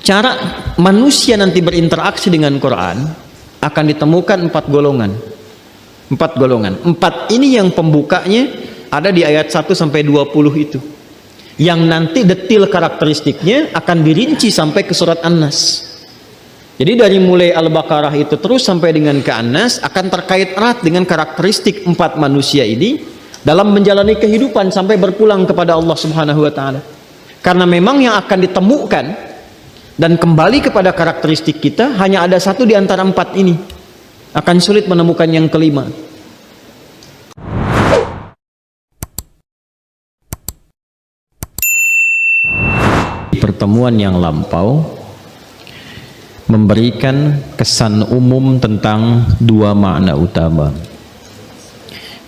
cara manusia nanti berinteraksi dengan Quran akan ditemukan 4 golongan. 4 golongan. 4 ini yang pembukanya ada di ayat 1 sampai 20 itu. Yang nanti detil karakteristiknya akan dirinci sampai ke surat An-Nas. Jadi dari mulai Al-Baqarah itu terus sampai dengan ke An-Nas akan terkait erat dengan karakteristik 4 manusia ini dalam menjalani kehidupan sampai berpulang kepada Allah Subhanahu wa taala. Karena memang yang akan ditemukan dan kembali kepada karakteristik kita hanya ada satu di antara 4 ini. Akan sulit menemukan yang kelima. Pertemuan yang lampau memberikan kesan umum tentang 2 makna utama.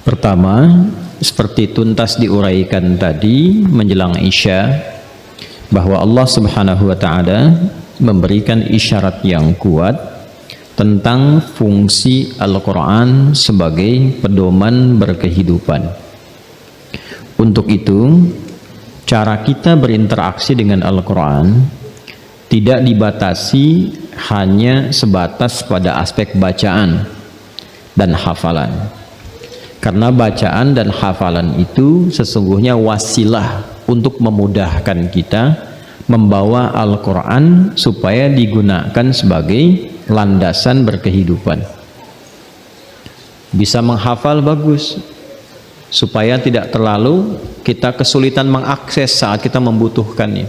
Pertama, seperti tuntas diuraikan tadi menjelang Isya, bahwa Allah Subhanahu wa taala memberikan isyarat yang kuat tentang fungsi Al-Quran sebagai pedoman berkehidupan. Untuk itu, cara kita berinteraksi dengan Al-Quran tidak dibatasi hanya sebatas pada aspek bacaan dan hafalan. Karena bacaan dan hafalan itu sesungguhnya wasilah untuk memudahkan kita membawa Al-Quran supaya digunakan sebagai landasan berkehidupan. Bisa menghafal bagus, supaya tidak terlalu kita kesulitan mengakses saat kita membutuhkannya.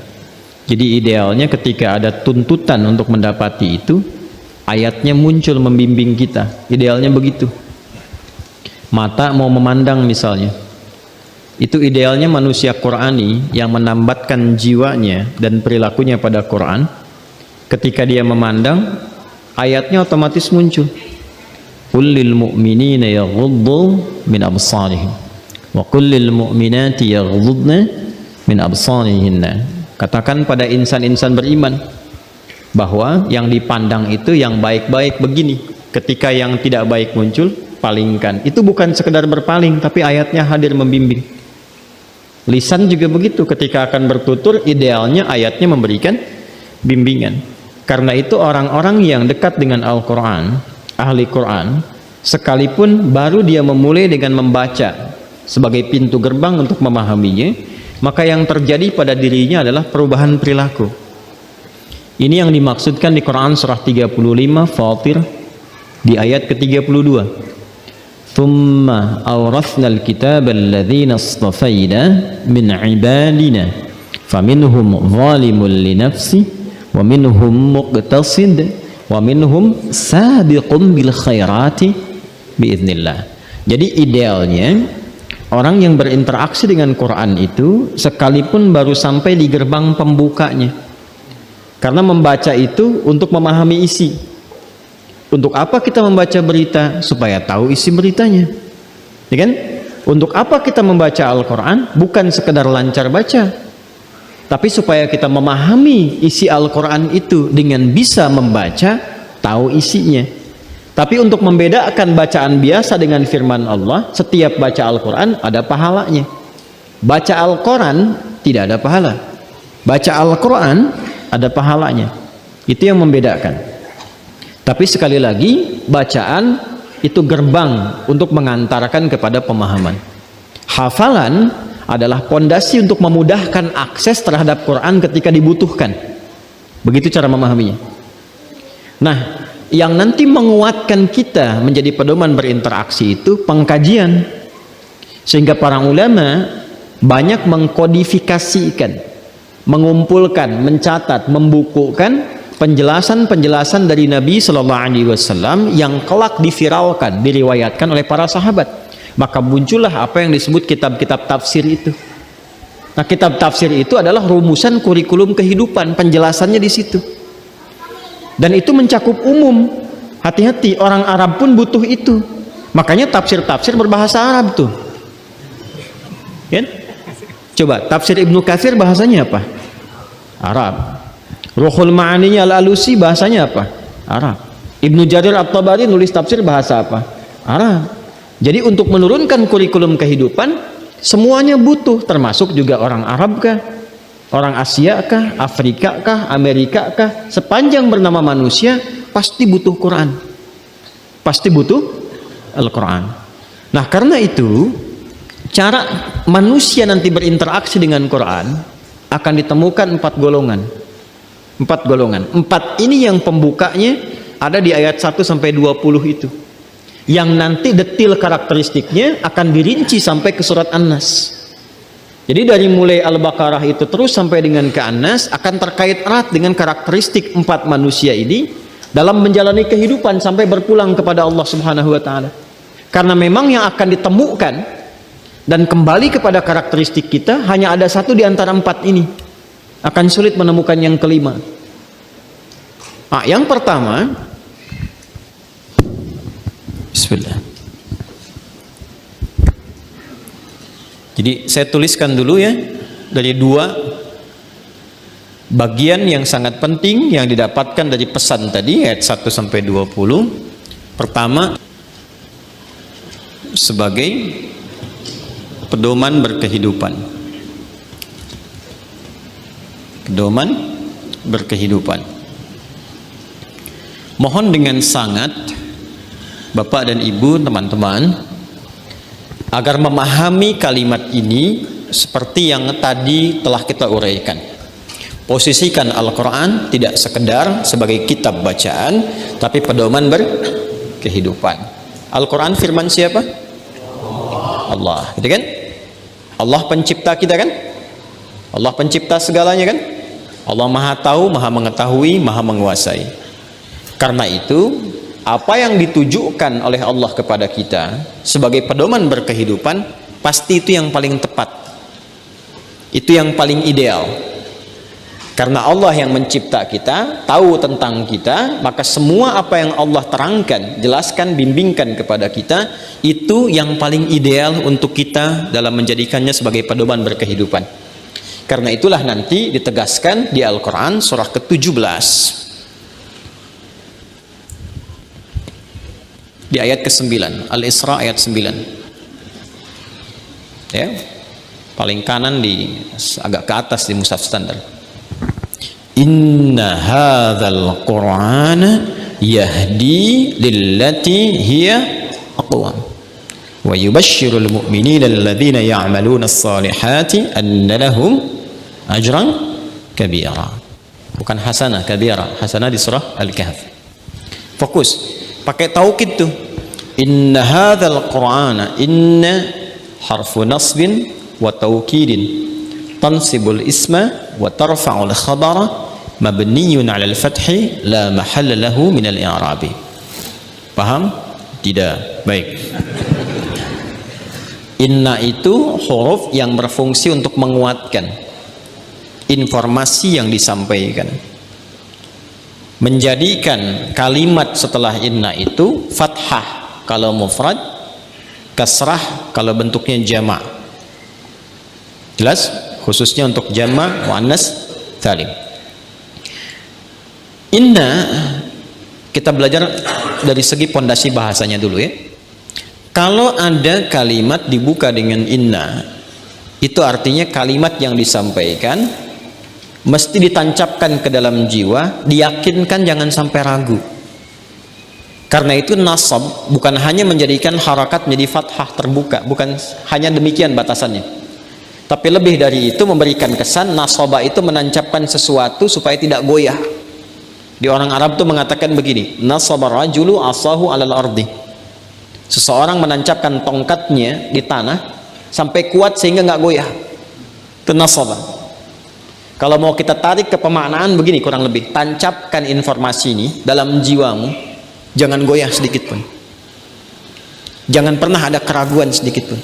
Jadi idealnya ketika ada tuntutan untuk mendapati itu, ayatnya muncul membimbing kita. Idealnya begitu. Mata mau memandang misalnya, itu idealnya manusia Qurani yang menambatkan jiwanya dan perilakunya pada Quran. Ketika dia memandang, ayatnya otomatis muncul. Qul lil mu'minina yaghuddu min absarihim wa qul lil mu'minati yaghuddna min absarihinna. Katakan pada insan-insan beriman bahwa yang dipandang itu yang baik-baik begini. Ketika yang tidak baik muncul, palingkan. Itu bukan sekedar berpaling, tapi ayatnya hadir membimbing. Lisan juga begitu, ketika akan bertutur idealnya ayatnya memberikan bimbingan. Karena itu orang-orang yang dekat dengan Al-Quran, ahli Quran, sekalipun baru dia memulai dengan membaca sebagai pintu gerbang untuk memahaminya, maka yang terjadi pada dirinya adalah perubahan perilaku. Ini yang dimaksudkan di Quran surah 35 Fatir di ayat ke-32. Thumma awrathnal kitaba alladhina istafayna min ibadina faminhum zalimun li nafsi wa minhum muqtasid wa minhum sabiqun bil khairati biiznillah. Jadi idealnya orang yang berinteraksi dengan Quran itu sekalipun baru sampai di gerbang pembukanya, karena membaca itu untuk memahami isi. Untuk apa kita membaca berita? Supaya tahu isi beritanya, ya kan? Untuk apa kita membaca Al-Quran? Bukan sekedar lancar baca, tapi supaya kita memahami isi Al-Quran itu dengan bisa membaca, tahu isinya. Tapi untuk membedakan bacaan biasa dengan firman Allah, setiap baca Al-Quran ada pahalanya. Baca Al-Quran tidak ada pahala. Baca Al-Quran ada pahalanya. Itu yang membedakan. Tapi sekali lagi, bacaan itu gerbang untuk mengantarkan kepada pemahaman. Hafalan adalah pondasi untuk memudahkan akses terhadap Quran ketika dibutuhkan. Begitu cara memahaminya. Nah, yang nanti menguatkan kita menjadi pedoman berinteraksi itu pengkajian. Sehingga para ulama banyak mengkodifikasikan, mengumpulkan, mencatat, membukukan penjelasan-penjelasan dari Nabi Shallallahu Alaihi Wasallam yang kelak diviralkan, diriwayatkan oleh para sahabat. Maka muncullah apa yang disebut kitab-kitab tafsir itu. Nah, kitab tafsir itu adalah rumusan kurikulum kehidupan, penjelasannya di situ. Dan itu mencakup umum. Hati-hati, orang Arab pun butuh itu. Makanya tafsir-tafsir berbahasa Arab tuh. Ya? Coba tafsir Ibnu Katsir bahasanya apa? Arab. Ruhul Ma'aninya Al-Alusi bahasanya apa? Arab. Ibnu Jarir At-Tabari nulis tafsir bahasa apa? Arab. Jadi untuk menurunkan kurikulum kehidupan semuanya butuh, termasuk juga orang Arab kah? Orang Asia kah, Afrika kah, Amerika kah, sepanjang bernama manusia pasti butuh Quran, pasti butuh Al-Quran. Nah karena itu cara manusia nanti berinteraksi dengan Quran akan ditemukan 4 golongan. 4 golongan. 4 ini yang pembukanya ada di ayat 1 sampai 20 itu. Yang nanti detil karakteristiknya akan dirinci sampai ke surat An-Nas. Jadi dari mulai Al-Baqarah itu terus sampai dengan ke An-Nas akan terkait erat dengan karakteristik 4 manusia ini dalam menjalani kehidupan sampai berpulang kepada Allah Subhanahu wa taala. Karena memang yang akan ditemukan dan kembali kepada karakteristik kita hanya ada satu di antara 4 ini. Akan sulit menemukan yang kelima. Nah, yang pertama, bismillah. Jadi saya tuliskan dulu ya, dari 2 bagian yang sangat penting yang didapatkan dari pesan tadi ayat 1 sampai 20. Pertama, sebagai pedoman berkehidupan. Pedoman berkehidupan. Mohon dengan sangat Bapak dan Ibu, teman-teman, agar memahami kalimat ini seperti yang tadi telah kita uraikan. Posisikan Al-Quran tidak sekedar sebagai kitab bacaan, tapi pedoman berkehidupan. Al-Quran firman siapa? Allah, gitu kan? Allah pencipta kita kan? Allah pencipta segalanya kan? Allah maha tahu, maha mengetahui, maha menguasai. Karena itu apa yang ditujukan oleh Allah kepada kita sebagai pedoman berkehidupan pasti itu yang paling tepat, itu yang paling ideal. Karena Allah yang mencipta kita, tahu tentang kita, maka semua apa yang Allah terangkan, jelaskan, bimbingkan kepada kita, itu yang paling ideal untuk kita dalam menjadikannya sebagai pedoman berkehidupan. Karena itulah nanti ditegaskan di Al-Quran surah ke-17 di ayat ke-9, Al-Isra ayat 9 ya, paling kanan di agak ke atas di mushaf standar. Inna hadzal Qur'ana yahdi lillati hiya aqwam wa yubashshirul mu'minina alladhina ya'maluna as-salihati anna lahum ajran kabira. Bukan hasanah, kabira. Hasanah di surah Al-Kahf. Fokus, pakai taukid tuh. Inna hadzal Qur'ana, inna harfu nasbin wa taukidin tansibul isma wa tarfa'ul khabara mabniyun 'alal fathi la mahalla lahu minal i'rabi. Paham? Tidak. Baik. Inna itu huruf yang berfungsi untuk menguatkan informasi yang disampaikan, menjadikan kalimat setelah inna itu fathah kalau mufrad, kasrah kalau bentuknya jama'. Jelas? Khususnya untuk jama' muannas salim. Inna kita belajar dari segi pondasi bahasanya dulu ya. Kalau ada kalimat dibuka dengan inna, itu artinya kalimat yang disampaikan mesti ditancapkan ke dalam jiwa, diyakinkan, jangan sampai ragu. Karena itu nasab bukan hanya menjadikan harakat menjadi fathah terbuka, bukan hanya demikian batasannya, tapi lebih dari itu memberikan kesan nasabah itu menancapkan sesuatu supaya tidak goyah. Di orang Arab itu mengatakan begini, nasabar rajulu asahu alal ardi. Seseorang menancapkan tongkatnya di tanah sampai kuat sehingga nggak goyah. Itu nasabah. Kalau mau kita tarik ke pemaknaan begini kurang lebih, tancapkan informasi ini dalam jiwamu, jangan goyah sedikit pun, jangan pernah ada keraguan sedikit pun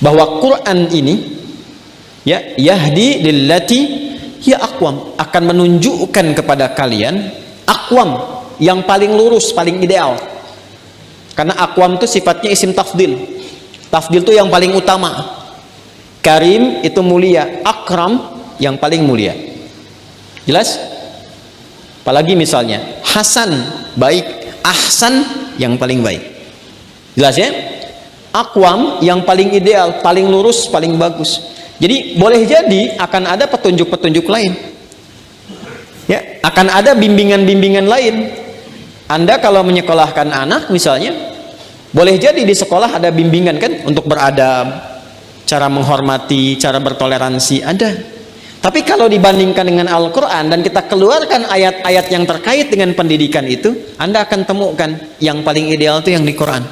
bahwa Quran ini ya yahdi lillati hiya aqwam, akan menunjukkan kepada kalian aqwam, yang paling lurus, paling ideal. Karena aqwam itu sifatnya isim tafdil. Tafdil itu yang paling utama. Karim itu mulia, akram yang paling mulia. Jelas? Apalagi misalnya hasan baik, ahsan yang paling baik. Jelas ya? Aqwam yang paling ideal, paling lurus, paling bagus. Jadi boleh jadi akan ada petunjuk-petunjuk lain. Ya, akan ada bimbingan-bimbingan lain. Anda kalau menyekolahkan anak misalnya, boleh jadi di sekolah ada bimbingan kan untuk beradab, cara menghormati, cara bertoleransi ada. Tapi kalau dibandingkan dengan Al-Quran dan kita keluarkan ayat-ayat yang terkait dengan pendidikan itu, Anda akan temukan yang paling ideal itu yang di Quran.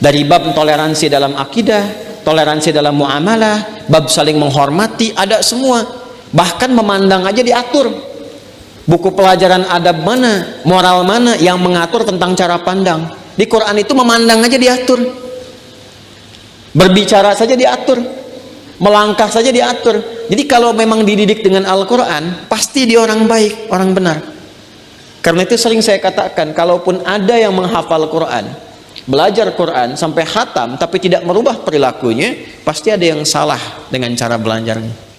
Dari bab toleransi dalam akidah, toleransi dalam muamalah, bab saling menghormati, ada semua. Bahkan memandang aja diatur. Buku pelajaran adab mana, moral mana yang mengatur tentang cara pandang. Di Quran itu memandang aja diatur. Berbicara saja diatur. Melangkah saja diatur. Jadi kalau memang dididik dengan Al-Quran, pasti dia orang baik, orang benar. Karena itu sering saya katakan, kalaupun ada yang menghafal Quran, belajar Quran sampai khatam tapi tidak merubah perilakunya, pasti ada yang salah dengan cara belajarnya.